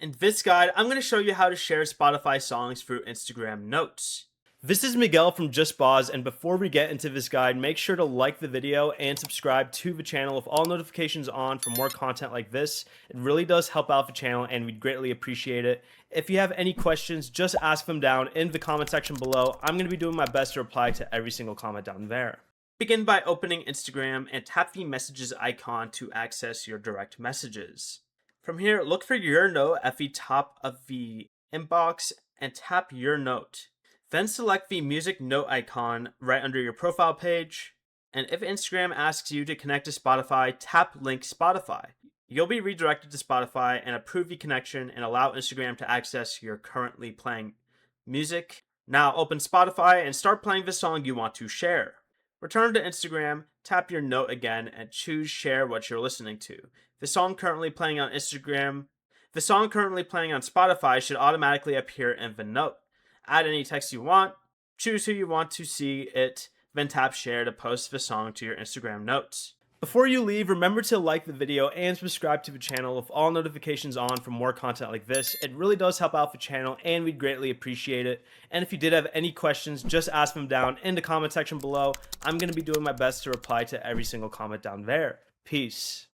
In this guide, I'm going to show you how to share Spotify songs through Instagram Notes. This is Miguel from Just Boz, and before we get into this guide, make sure to like the video and subscribe to the channel with all notifications on for more content like this. It really does help out the channel and we'd greatly appreciate it. If you have any questions, just ask them down in the comment section below. I'm going to be doing my best to reply to every single comment down there. Begin by opening Instagram and tap the messages icon to access your direct messages. From here, look for your note at the top of the inbox and tap your note. Then select the music note icon right under your profile page. And if Instagram asks you to connect to Spotify, tap link Spotify. You'll be redirected to Spotify and approve the connection and allow Instagram to access your currently playing music. Now open Spotify and start playing the song you want to share. Return to Instagram, tap your note again, and choose share what you're listening to. The song currently playing on Spotify should automatically appear in the note. Add any text you want, choose who you want to see it, then tap share to post the song to your Instagram notes. Before you leave, remember to like the video and subscribe to the channel with all notifications on for more content like this. It really does help out the channel and we'd greatly appreciate it. And if you did have any questions, just ask them down in the comment section below. I'm going to be doing my best to reply to every single comment down there. Peace.